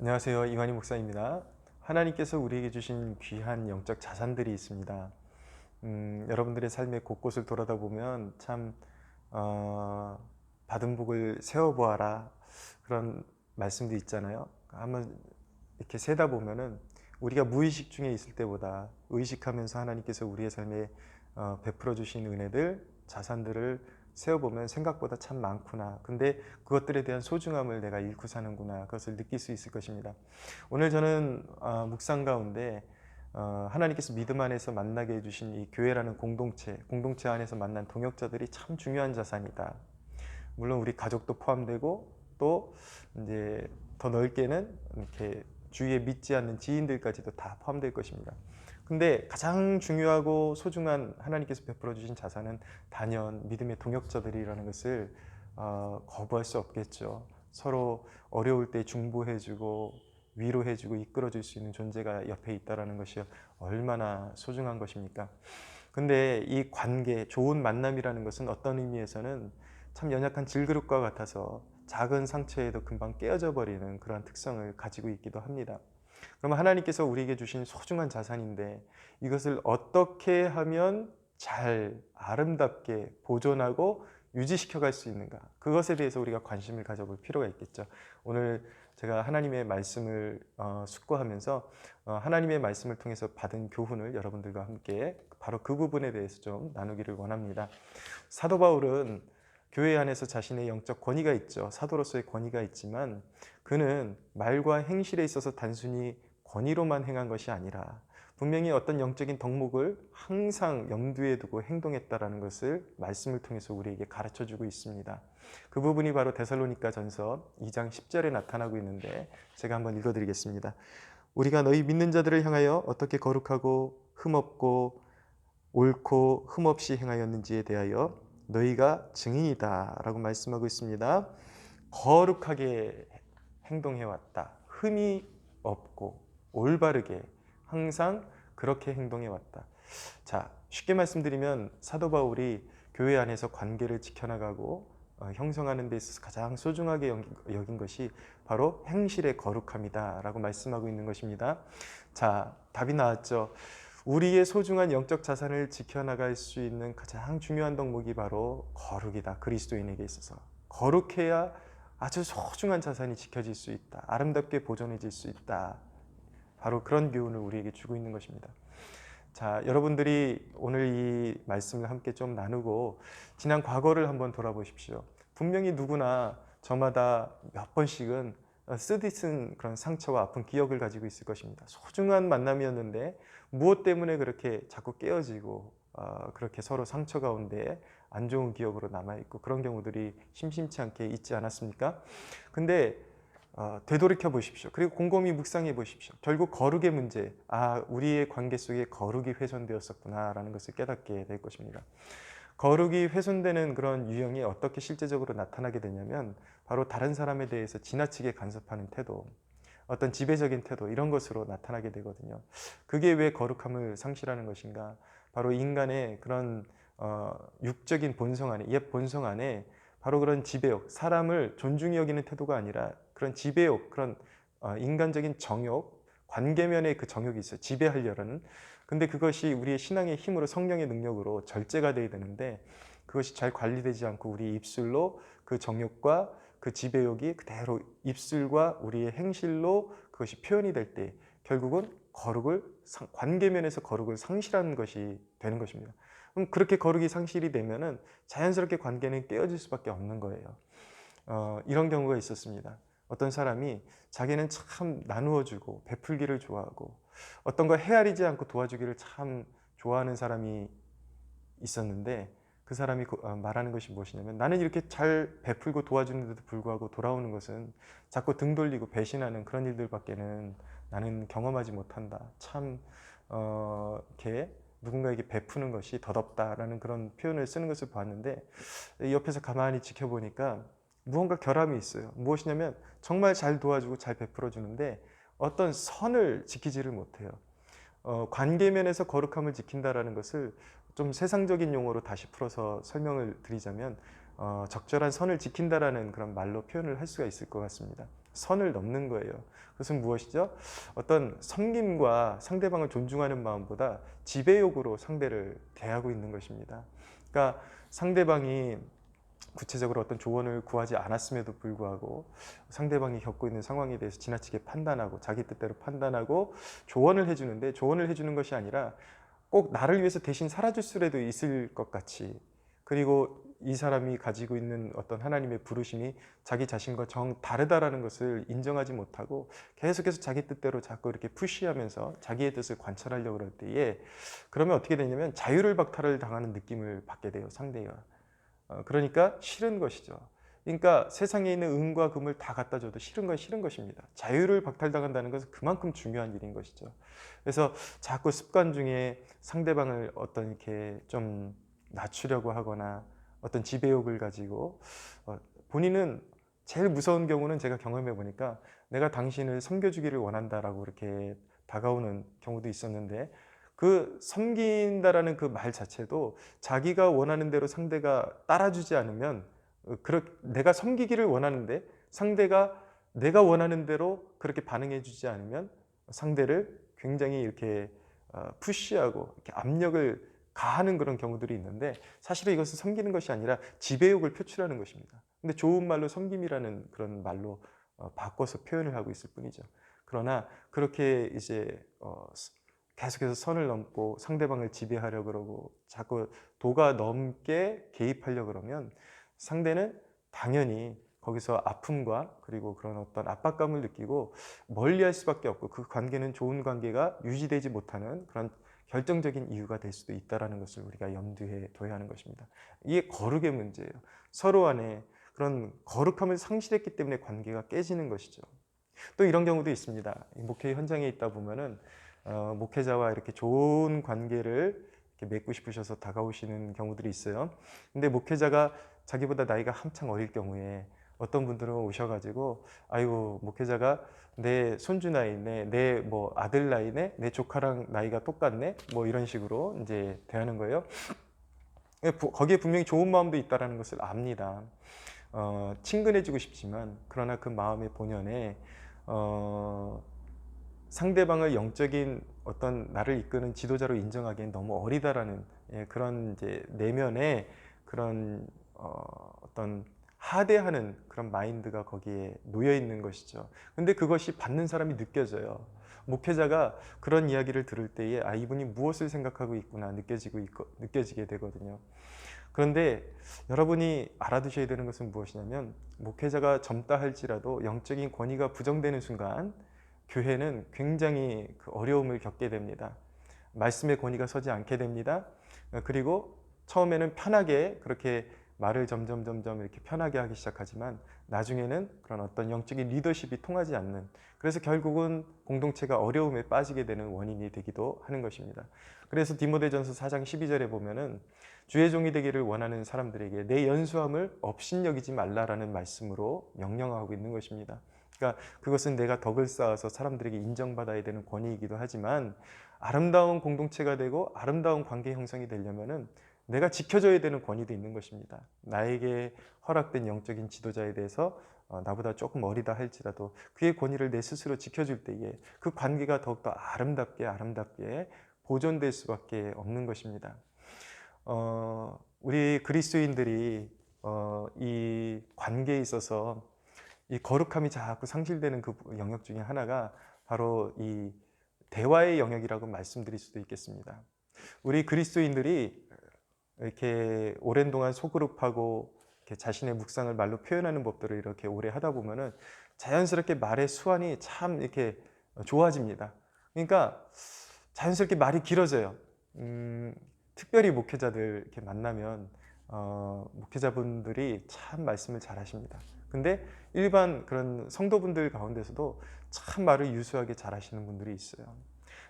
안녕하세요. 이완희 목사입니다. 하나님께서 우리에게 주신 귀한 영적 자산들이 있습니다. 여러분들의 삶의 곳곳을 돌아다 보면 참 받은 복을 세어보아라 그런 말씀도 있잖아요. 한번 이렇게 세다 보면은 우리가 무의식 중에 있을 때보다 의식하면서 하나님께서 우리의 삶에 베풀어 주신 은혜들, 자산들을 세어보면 생각보다 참 많구나. 근데 그것들에 대한 소중함을 내가 잃고 사는구나. 그것을 느낄 수 있을 것입니다. 오늘 저는 묵상 가운데 하나님께서 믿음 안에서 만나게 해주신 이 교회라는 공동체 안에서 만난 동역자들이 참 중요한 자산이다. 물론 우리 가족도 포함되고 또 이제 더 넓게는 이렇게 주위에 믿지 않는 지인들까지도 다 포함될 것입니다. 근데 가장 중요하고 소중한 하나님께서 베풀어 주신 자산은 단연 믿음의 동역자들이라는 것을 거부할 수 없겠죠. 서로 어려울 때 중보해주고 위로해주고 이끌어줄 수 있는 존재가 옆에 있다는 것이 얼마나 소중한 것입니까? 근데 이 관계, 좋은 만남이라는 것은 어떤 의미에서는 참 연약한 질그릇과 같아서 작은 상처에도 금방 깨어져 버리는 그러한 특성을 가지고 있기도 합니다. 그러면 하나님께서 우리에게 주신 소중한 자산인데 이것을 어떻게 하면 잘 아름답게 보존하고 유지시켜 갈 수 있는가? 그것에 대해서 우리가 관심을 가져볼 필요가 있겠죠. 오늘 제가 하나님의 말씀을 숙고하면서 하나님의 말씀을 통해서 받은 교훈을 여러분들과 함께 바로 그 부분에 대해서 좀 나누기를 원합니다. 사도 바울은 교회 안에서 자신의 영적 권위가 있죠. 사도로서의 권위가 있지만 그는 말과 행실에 있어서 단순히 권위로만 행한 것이 아니라 분명히 어떤 영적인 덕목을 항상 염두에 두고 행동했다라는 것을 말씀을 통해서 우리에게 가르쳐 주고 있습니다. 그 부분이 바로 데살로니가 전서 2장 10절에 나타나고 있는데 제가 한번 읽어 드리겠습니다. 우리가 너희 믿는 자들을 향하여 어떻게 거룩하고 흠없고 옳고 흠없이 행하였는지에 대하여 너희가 증인이다 라고 말씀하고 있습니다. 거룩하게 행동해왔다. 흠이 없고 올바르게 항상 그렇게 행동해왔다. 자, 쉽게 말씀드리면 사도 바울이 교회 안에서 관계를 지켜나가고 형성하는 데 있어서 가장 소중하게 여긴 것이 바로 행실의 거룩함이다 라고 말씀하고 있는 것입니다. 자, 답이 나왔죠. 우리의 소중한 영적 자산을 지켜나갈 수 있는 가장 중요한 덕목이 바로 거룩이다. 그리스도인에게 있어서 거룩해야 아주 소중한 자산이 지켜질 수 있다. 아름답게 보존해질 수 있다. 바로 그런 교훈을 우리에게 주고 있는 것입니다. 자, 여러분들이 오늘 이 말씀을 함께 좀 나누고 지난 과거를 한번 돌아보십시오. 분명히 누구나 저마다 몇 번씩은 쓰디쓴 그런 상처와 아픈 기억을 가지고 있을 것입니다. 소중한 만남이었는데 무엇 때문에 그렇게 자꾸 깨어지고 그렇게 서로 상처 가운데 안 좋은 기억으로 남아있고 그런 경우들이 심심치 않게 있지 않았습니까? 근데 되돌이켜 보십시오. 그리고 곰곰이 묵상해 보십시오. 결국 거룩의 문제, 우리의 관계 속에 거룩이 훼손되었었구나라는 것을 깨닫게 될 것입니다. 거룩이 훼손되는 그런 유형이 어떻게 실제적으로 나타나게 되냐면 바로 다른 사람에 대해서 지나치게 간섭하는 태도, 어떤 지배적인 태도 이런 것으로 나타나게 되거든요. 그게 왜 거룩함을 상실하는 것인가? 바로 인간의 그런 육적인 본성 안에, 옛 본성 안에 바로 그런 지배욕, 사람을 존중히 여기는 태도가 아니라 그런 지배욕, 그런 인간적인 정욕, 관계면의 그 정욕이 있어요. 지배하려는. 근데 그것이 우리의 신앙의 힘으로 성령의 능력으로 절제가 돼야 되는데 그것이 잘 관리되지 않고 우리 입술로 그 정욕과 그 지배욕이 그대로 입술과 우리의 행실로 그것이 표현이 될 때 결국은 거룩을 관계면에서 거룩을 상실하는 것이 되는 것입니다. 그럼 그렇게 거룩이 상실이 되면은 자연스럽게 관계는 깨어질 수밖에 없는 거예요. 이런 경우가 있었습니다. 어떤 사람이 자기는 참 나누어주고 베풀기를 좋아하고 어떤 거 헤아리지 않고 도와주기를 참 좋아하는 사람이 있었는데 그 사람이 말하는 것이 무엇이냐면 나는 이렇게 잘 베풀고 도와주는데도 불구하고 돌아오는 것은 자꾸 등 돌리고 배신하는 그런 일들밖에는 나는 경험하지 못한다. 참 이렇게 누군가에게 베푸는 것이 덧없다라는 그런 표현을 쓰는 것을 봤는데 옆에서 가만히 지켜보니까 무언가 결함이 있어요. 무엇이냐면 정말 잘 도와주고 잘 베풀어 주는데 어떤 선을 지키지를 못해요. 관계면에서 거룩함을 지킨다라는 것을 좀 세상적인 용어로 다시 풀어서 설명을 드리자면 적절한 선을 지킨다라는 그런 말로 표현을 할 수가 있을 것 같습니다. 선을 넘는 거예요. 그것은 무엇이죠? 어떤 섬김과 상대방을 존중하는 마음보다 지배욕으로 상대를 대하고 있는 것입니다. 그러니까 상대방이 구체적으로 어떤 조언을 구하지 않았음에도 불구하고 상대방이 겪고 있는 상황에 대해서 지나치게 판단하고 자기 뜻대로 판단하고 조언을 해주는데, 조언을 해주는 것이 아니라 꼭 나를 위해서 대신 살아줄 수라도 있을 것 같이, 그리고 이 사람이 가지고 있는 어떤 하나님의 부르심이 자기 자신과 정 다르다라는 것을 인정하지 못하고 계속해서 자기 뜻대로 자꾸 이렇게 푸시하면서 자기의 뜻을 관철하려고 그럴 때에, 그러면 어떻게 되냐면 자유를 박탈을 당하는 느낌을 받게 돼요, 상대가. 그러니까 싫은 것이죠. 그러니까 세상에 있는 은과 금을 다 갖다 줘도 싫은 건 싫은 것입니다. 자유를 박탈당한다는 것은 그만큼 중요한 일인 것이죠. 그래서 자꾸 습관 중에 상대방을 어떤 이렇게 좀 낮추려고 하거나 어떤 지배욕을 가지고, 본인은 제일 무서운 경우는 제가 경험해 보니까 내가 당신을 섬겨주기를 원한다라고 이렇게 다가오는 경우도 있었는데, 그 섬긴다라는 그 말 자체도 자기가 원하는 대로 상대가 따라주지 않으면, 내가 섬기기를 원하는데 상대가 내가 원하는 대로 그렇게 반응해 주지 않으면 상대를 굉장히 이렇게 푸시하고 이렇게 압력을 가하는 그런 경우들이 있는데, 사실은 이것은 섬기는 것이 아니라 지배욕을 표출하는 것입니다. 근데 좋은 말로 섬김이라는 그런 말로 바꿔서 표현을 하고 있을 뿐이죠. 그러나 그렇게 이제 계속해서 선을 넘고 상대방을 지배하려고 그러고 자꾸 도가 넘게 개입하려고 그러면 상대는 당연히 거기서 아픔과 그리고 그런 어떤 압박감을 느끼고 멀리할 수밖에 없고, 그 관계는 좋은 관계가 유지되지 못하는 그런 결정적인 이유가 될 수도 있다는 것을 우리가 염두에 둬야 하는 것입니다. 이게 거룩의 문제예요. 서로 안에 그런 거룩함을 상실했기 때문에 관계가 깨지는 것이죠. 또 이런 경우도 있습니다. 목회 현장에 있다 보면은 목회자와 이렇게 좋은 관계를 이렇게 맺고 싶으셔서 다가오시는 경우들이 있어요. 근데 목회자가 자기보다 나이가 한창 어릴 경우에 어떤 분들은 오셔가지고, 아이고 목회자가 내 손주 나이네, 내 뭐 아들 나이네, 내 조카랑 나이가 똑같네, 뭐 이런 식으로 이제 대하는 거예요. 거기에 분명히 좋은 마음도 있다라는 것을 압니다. 친근해지고 싶지만, 그러나 그 마음의 본연에 상대방을 영적인 어떤 나를 이끄는 지도자로 인정하기엔 너무 어리다라는 그런 이제 내면의 그런 어떤 하대하는 그런 마인드가 거기에 놓여 있는 것이죠. 근데 그것이 받는 사람이 느껴져요. 목회자가 그런 이야기를 들을 때에 이분이 무엇을 생각하고 있구나 느껴지게 되거든요. 그런데 여러분이 알아두셔야 되는 것은 무엇이냐면, 목회자가 젊다 할지라도 영적인 권위가 부정되는 순간 교회는 굉장히 그 어려움을 겪게 됩니다. 말씀의 권위가 서지 않게 됩니다. 그리고 처음에는 편하게 그렇게 말을 점점 이렇게 편하게 하기 시작하지만 나중에는 그런 어떤 영적인 리더십이 통하지 않는, 그래서 결국은 공동체가 어려움에 빠지게 되는 원인이 되기도 하는 것입니다. 그래서 디모데전서 4장 12절에 보면은 주의 종이 되기를 원하는 사람들에게 내 연수함을 업신여기지 말라라는 말씀으로 명령하고 있는 것입니다. 그러니까 그것은 내가 덕을 쌓아서 사람들에게 인정받아야 되는 권위이기도 하지만, 아름다운 공동체가 되고 아름다운 관계 형성이 되려면은 내가 지켜줘야 되는 권위도 있는 것입니다. 나에게 허락된 영적인 지도자에 대해서 나보다 조금 어리다 할지라도 그의 권위를 내 스스로 지켜줄 때에 그 관계가 더욱더 아름답게 보존될 수밖에 없는 것입니다. 우리 그리스도인들이 이 관계에 있어서 이 거룩함이 자꾸 상실되는 그 영역 중에 하나가 바로 이 대화의 영역이라고 말씀드릴 수도 있겠습니다. 우리 그리스도인들이 이렇게 오랜 동안 소그룹하고 이렇게 자신의 묵상을 말로 표현하는 법들을 이렇게 오래 하다 보면은 자연스럽게 말의 수완이 참 이렇게 좋아집니다. 그러니까 자연스럽게 말이 길어져요. 특별히 목회자들 이렇게 만나면 목회자분들이 참 말씀을 잘하십니다. 근데 일반 그런 성도분들 가운데서도 참 말을 유수하게 잘하시는 분들이 있어요.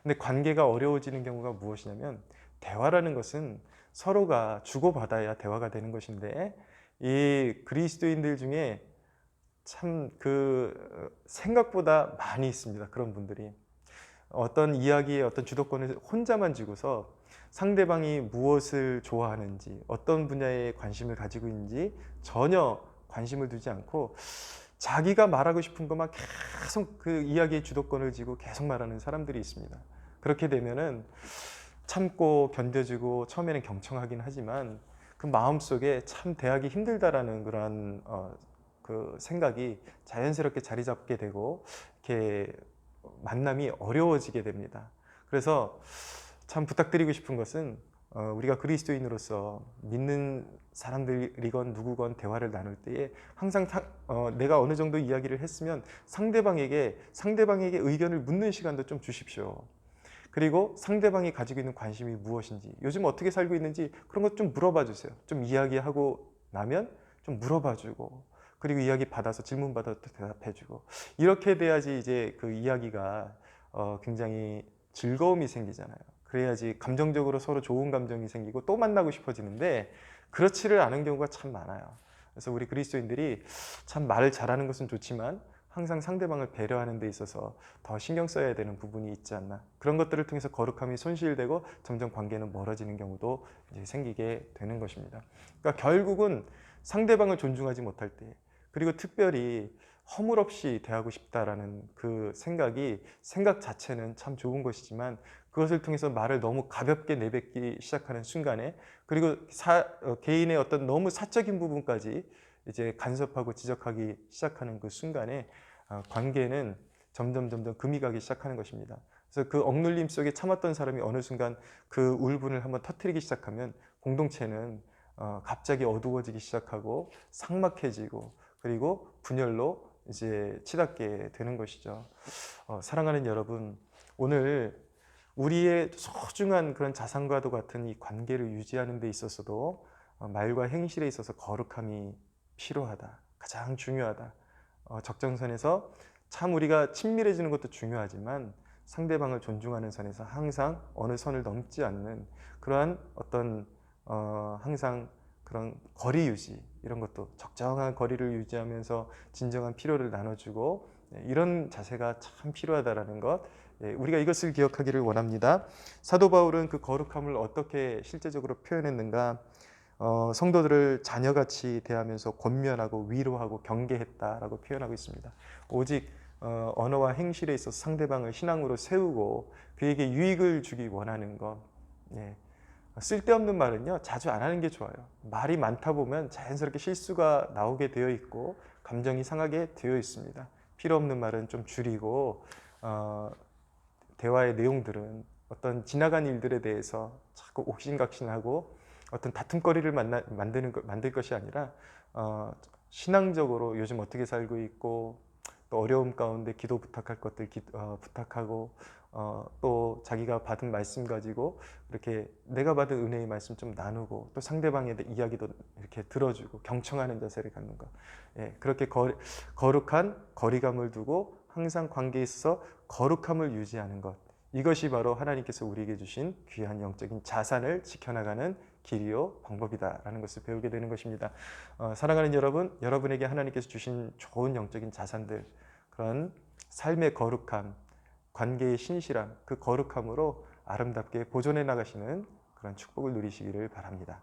근데 관계가 어려워지는 경우가 무엇이냐면, 대화라는 것은 서로가 주고받아야 대화가 되는 것인데, 이 그리스도인들 중에 참 그 생각보다 많이 있습니다. 그런 분들이 어떤 이야기의 어떤 주도권을 혼자만 쥐고서 상대방이 무엇을 좋아하는지, 어떤 분야에 관심을 가지고 있는지 전혀 관심을 두지 않고 자기가 말하고 싶은 것만 계속 그 이야기의 주도권을 쥐고 계속 말하는 사람들이 있습니다. 그렇게 되면은 참고 견뎌주고 처음에는 경청하긴 하지만 그 마음속에 참 대하기 힘들다라는 그런 그 생각이 자연스럽게 자리 잡게 되고 이렇게 만남이 어려워지게 됩니다. 그래서 참 부탁드리고 싶은 것은 우리가 그리스도인으로서 믿는 사람들이건 누구건 대화를 나눌 때에 항상 내가 어느 정도 이야기를 했으면 상대방에게 의견을 묻는 시간도 좀 주십시오. 그리고 상대방이 가지고 있는 관심이 무엇인지, 요즘 어떻게 살고 있는지 그런 것 좀 물어봐 주세요. 좀 이야기하고 나면 좀 물어봐 주고, 그리고 이야기 받아서 질문 받아서 대답해 주고, 이렇게 돼야지 이제 그 이야기가 굉장히 즐거움이 생기잖아요. 그래야지 감정적으로 서로 좋은 감정이 생기고 또 만나고 싶어지는데, 그렇지를 않은 경우가 참 많아요. 그래서 우리 그리스도인들이 참 말을 잘하는 것은 좋지만 항상 상대방을 배려하는 데 있어서 더 신경 써야 되는 부분이 있지 않나. 그런 것들을 통해서 거룩함이 손실되고 점점 관계는 멀어지는 경우도 이제 생기게 되는 것입니다. 그러니까 결국은 상대방을 존중하지 못할 때, 그리고 특별히 허물없이 대하고 싶다라는 그 생각 자체는 참 좋은 것이지만, 그것을 통해서 말을 너무 가볍게 내뱉기 시작하는 순간에, 그리고 개인의 어떤 너무 사적인 부분까지 이제 간섭하고 지적하기 시작하는 그 순간에 관계는 점점 금이 가기 시작하는 것입니다. 그래서 그 억눌림 속에 참았던 사람이 어느 순간 그 울분을 한번 터뜨리기 시작하면 공동체는 갑자기 어두워지기 시작하고 삭막해지고, 그리고 분열로 이제 치닫게 되는 것이죠. 사랑하는 여러분, 오늘 우리의 소중한 그런 자산과도 같은 이 관계를 유지하는 데 있어서도 말과 행실에 있어서 거룩함이 필요하다. 가장 중요하다. 적정선에서 참 우리가 친밀해지는 것도 중요하지만 상대방을 존중하는 선에서 항상 어느 선을 넘지 않는 그러한 어떤 항상 그런 거리 유지, 이런 것도 적정한 거리를 유지하면서 진정한 필요를 나눠주고, 이런 자세가 참 필요하다라는 것, 우리가 이것을 기억하기를 원합니다. 사도 바울은 그 거룩함을 어떻게 실제적으로 표현했는가? 성도들을 자녀같이 대하면서 권면하고 위로하고 경계했다라고 표현하고 있습니다. 오직 언어와 행실에 있어서 상대방을 신앙으로 세우고 그에게 유익을 주기 원하는 것. 예. 쓸데없는 말은요, 자주 안 하는 게 좋아요. 말이 많다 보면 자연스럽게 실수가 나오게 되어 있고 감정이 상하게 되어 있습니다. 필요 없는 말은 좀 줄이고, 대화의 내용들은 어떤 지나간 일들에 대해서 자꾸 옥신각신하고 어떤 다툼거리를 만들 것이 아니라 신앙적으로 요즘 어떻게 살고 있고, 또 어려움 가운데 기도 부탁할 것들 부탁하고, 또 자기가 받은 말씀 가지고 이렇게 내가 받은 은혜의 말씀 좀 나누고, 또 상대방의 이야기도 이렇게 들어주고 경청하는 자세를 갖는 것. 예, 그렇게 거룩한 거리감을 두고 항상 관계에 있어서 거룩함을 유지하는 것. 이것이 바로 하나님께서 우리에게 주신 귀한 영적인 자산을 지켜나가는 길이요 방법이다라는 것을 배우게 되는 것입니다. 사랑하는 여러분, 여러분에게 하나님께서 주신 좋은 영적인 자산들, 그런 삶의 거룩함, 관계의 신실함, 그 거룩함으로 아름답게 보존해 나가시는 그런 축복을 누리시기를 바랍니다.